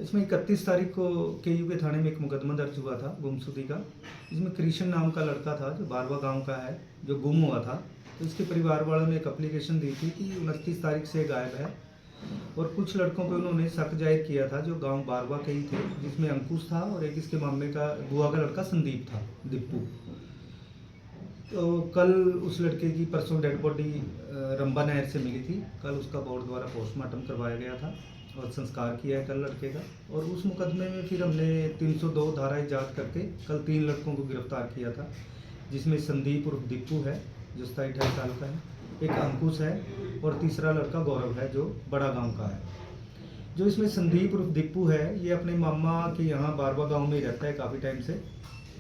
इसमें 31 तारीख को केयू के थाने में एक मुकदमा दर्ज हुआ था गुमशुदगी का। इसमें कृष्ण नाम का लड़का था जो बारवा गांव का है, जो गुम हुआ था। तो इसके परिवार वालों ने एक एप्लीकेशन दी थी कि 29 तारीख से गायब है, और कुछ लड़कों पे उन्होंने शक जाहिर किया था जो गांव बारवा के ही थे, जिसमें अंकुश था और एक इसके मामे का बुआ का लड़का संदीप था, दीपू। तो कल उस लड़के की परसों डेड बॉडी रंबा नहर से मिली थी। कल उसका बोर्ड द्वारा पोस्टमार्टम करवाया गया था और संस्कार किया है कल लड़के का। और उस मुकदमे में फिर हमने 302 धारा ईजाद करके कल 3 लड़कों को गिरफ्तार किया था, जिसमें संदीप उर्फ दीपू है जो 27-28 साल का है, एक अंकुश है और तीसरा लड़का गौरव है जो बड़ा गांव का है। जो इसमें संदीप उर्फ दीपू है, ये अपने मामा के यहाँ बारवा गांव में ही रहता है काफ़ी टाइम से,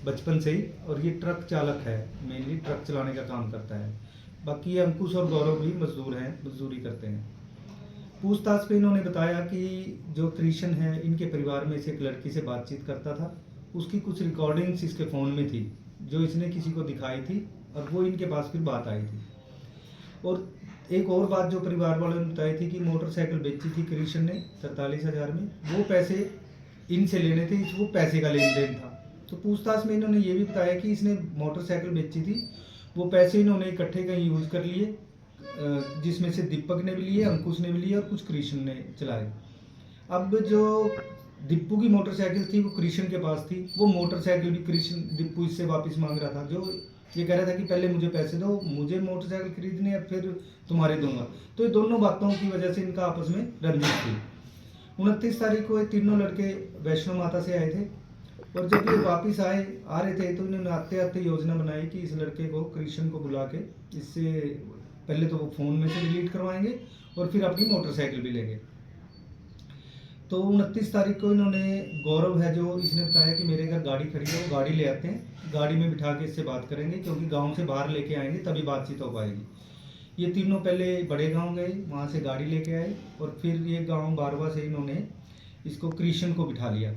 बचपन से ही, और ये ट्रक चालक है, मेनली ट्रक चलाने का काम करता है। बाकी ये अंकुश और गौरव भी मजदूर हैं, मजदूरी करते हैं। पूछताछ पे इन्होंने बताया कि जो कृष्ण है इनके परिवार में से एक लड़की से बातचीत करता था, उसकी कुछ रिकॉर्डिंग्स इसके फ़ोन में थी जो इसने किसी को दिखाई थी और वो इनके पास फिर बात आई थी। और एक और बात जो परिवार वालों ने बताई थी कि मोटरसाइकिल बेची थी कृष्ण ने 43,000 में, वो पैसे इनसे लेने थे, वो पैसे का लेन देन था। तो पूछताछ में इन्होंने ये भी बताया कि इसने मोटरसाइकिल बेची थी, वो पैसे इन्होंने इकट्ठे कहीं यूज़ कर लिए, जिसमें से दीपक ने भी लिए, अंकुश ने भी लिए और कुछ कृष्ण ने चलाए। अब जो दीपू की मोटरसाइकिल थी वो कृष्ण के पास थी, वो मोटरसाइकिल भी कृष्ण दीपू इससे वापस मांग रहा था। जो ये कह रहा था कि पहले मुझे पैसे दो, मुझे मोटरसाइकिल खरीदनी है, फिर तुम्हारे दूंगा। तो ये दोनों बातों की वजह से इनका आपस में रंजिश थी। 29 तारीख को ये तीनों लड़के वैष्णो माता से आए थे, और जब ये वापस आ रहे थे तो इन्होंने आते आते योजना बनाई कि इस लड़के को, कृष्ण को बुला के इससे पहले तो वो फ़ोन में से डिलीट करवाएंगे और फिर अपनी मोटरसाइकिल भी लेंगे। तो 29 तारीख को इन्होंने, गौरव है जो, इसने बताया कि मेरे घर गाड़ी खड़ी है, वो गाड़ी ले आते हैं, गाड़ी में बिठा के इससे बात करेंगे, क्योंकि गांव से बाहर लेके आएंगे तभी बातचीत हो पाएगी। ये तीनों पहले बड़े गांव गए, वहाँ से गाड़ी लेके आए और फिर ये गांव बारवा से इन्होंने इसको कृष्ण को बिठा लिया।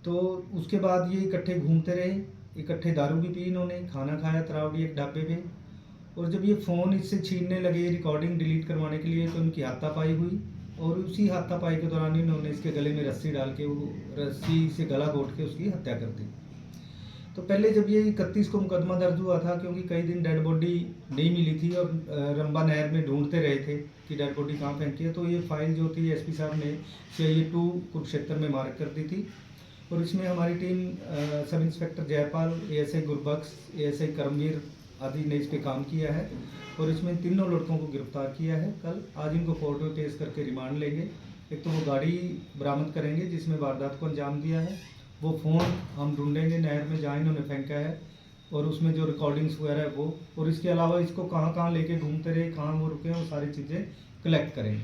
तो उसके बाद ये इकट्ठे घूमते रहे, इकट्ठे दारू भी पी इन्होंने, खाना खाया तरावड़ी एक ढाबे पे। और जब ये फ़ोन इससे छीनने लगे रिकॉर्डिंग डिलीट करवाने के लिए, तो इनकी हाथापाई हुई, और उसी हाथापाई के दौरान इन्होंने इसके गले में रस्सी डाल के, वो रस्सी से गला घोट के उसकी हत्या कर दी। तो पहले जब ये 31 को मुकदमा दर्ज हुआ था, क्योंकि कई दिन डेड बॉडी नहीं मिली थी और रंबा नहर में ढूंढते रहे थे कि डेड बॉडी कहाँ फेंकी है, तो ये फाइल जो थी एसपी साहब ने CIA 2 कुरुक्षेत्र में मार्क कर दी थी। और इसमें हमारी team sub inspector Jaipal, ASI Gurbaksh, ASI Karambir आदि ने इस पे काम किया है, और इसमें तीनों लड़कों को गिरफ्तार किया है। कल आज इनको कोर्ट में पेश करके रिमांड लेंगे। एक तो वो गाड़ी बरामद करेंगे जिसमें वारदात को अंजाम दिया है, वो फ़ोन हम ढूंढेंगे नहर में जहाँ इन्होंने फेंका है, और उसमें जो रिकॉर्डिंग्स वगैरह है वो, और इसके अलावा इसको कहाँ कहाँ लेके घूमते रहे, कहाँ वो रुके हैं, वो सारी चीज़ें कलेक्ट करेंगे।